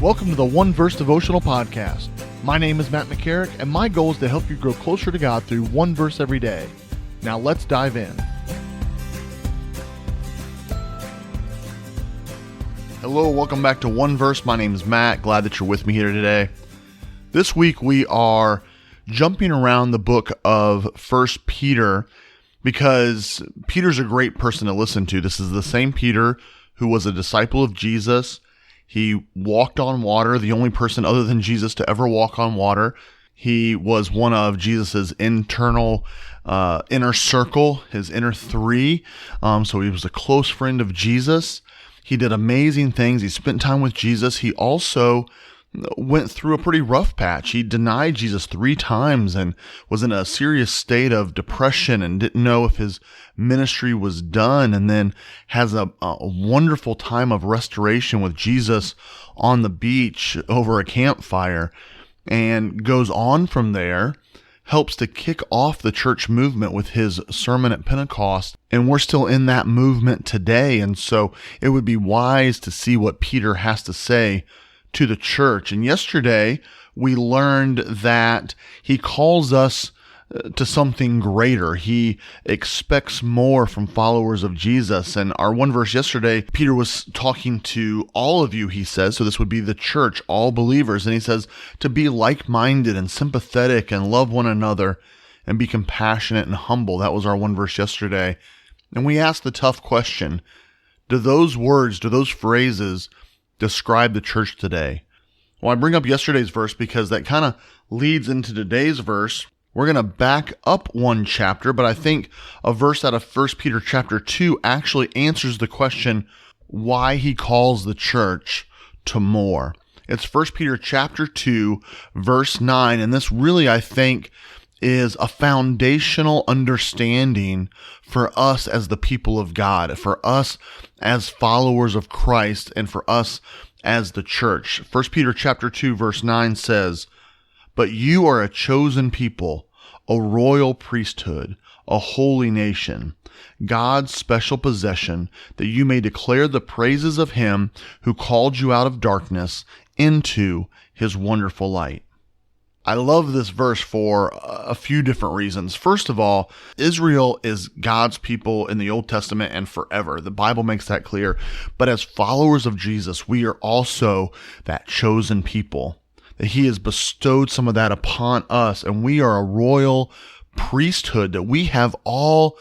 Welcome to the One Verse Devotional Podcast. My name is Matt McCarrick, and my goal is to help you grow closer to God through one verse every day. Now let's dive in. Hello, welcome back to One Verse. My name is Matt. Glad that you're with me here today. This week we are jumping around the book of 1 Peter because Peter's a great person to listen to. This is the same Peter who was a disciple of Jesus. He walked on water, the only person other than Jesus to ever walk on water. He was one of Jesus's inner circle, his inner three. So he was a close friend of Jesus. He did amazing things. He spent time with Jesus. He also went through a pretty rough patch. He denied Jesus 3 times and was in a serious state of depression and didn't know if his ministry was done, and then has a wonderful time of restoration with Jesus on the beach over a campfire, and goes on from there, helps to kick off the church movement with his sermon at Pentecost, and we're still in that movement today. And so it would be wise to see what Peter has to say to the church. And yesterday we learned that he calls us to something greater. He expects more from followers of Jesus. And our one verse yesterday, Peter was talking to all of you, he says, so this would be the church, all believers. And he says to be like-minded and sympathetic and love one another and be compassionate and humble. That was our one verse yesterday. And we asked the tough question, do those words, do those phrases describe the church today? Well, I bring up yesterday's verse because that kind of leads into today's verse. We're going to back up one chapter, but I think a verse out of 1 Peter chapter 2 actually answers the question why he calls the church to more. It's 1 Peter chapter 2, verse 9, and this really, I think, is a foundational understanding for us as the people of God, for us as followers of Christ, and for us as the church. 1 Peter chapter 2, verse 9 says, "But you are a chosen people, a royal priesthood, a holy nation, God's special possession, that you may declare the praises of him who called you out of darkness into his wonderful light." I love this verse for a few different reasons. First of all, Israel is God's people in the Old Testament and forever. The Bible makes that clear. But as followers of Jesus, we are also that chosen people, that he has bestowed some of that upon us, and we are a royal priesthood, that we have all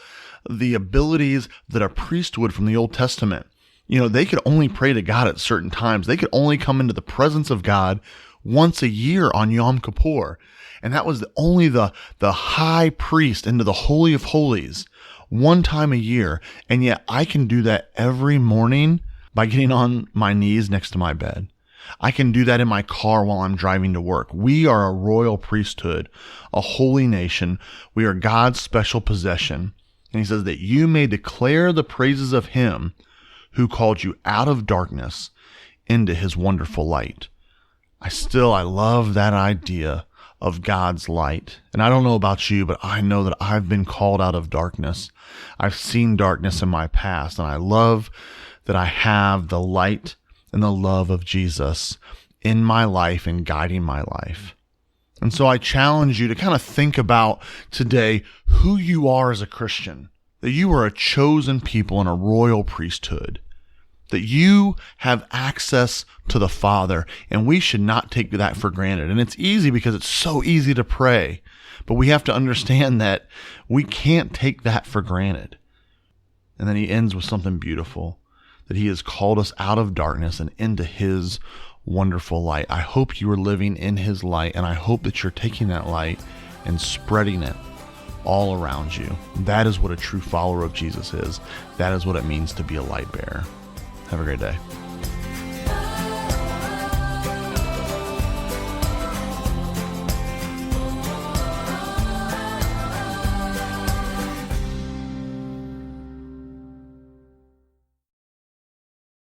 the abilities that a priest would from the Old Testament. You know, they could only pray to God at certain times. They could only come into the presence of God once a year on Yom Kippur. And that was only the high priest into the Holy of Holies one time a year. And yet I can do that every morning by getting on my knees next to my bed. I can do that in my car while I'm driving to work. We are a royal priesthood, a holy nation. We are God's special possession. And he says that you may declare the praises of him who called you out of darkness into his wonderful light. I love that idea of God's light. And I don't know about you, but I know that I've been called out of darkness. I've seen darkness in my past, and I love that I have the light and the love of Jesus in my life and guiding my life. And so I challenge you to kind of think about today who you are as a Christian, that you are a chosen people in a royal priesthood, that you have access to the Father, and we should not take that for granted. And it's easy because it's so easy to pray, but we have to understand that we can't take that for granted. And then he ends with something beautiful, that he has called us out of darkness and into his wonderful light. I hope you are living in his light, and I hope that you're taking that light and spreading it all around you. That is what a true follower of Jesus is. That is what it means to be a light bearer. Have a great day.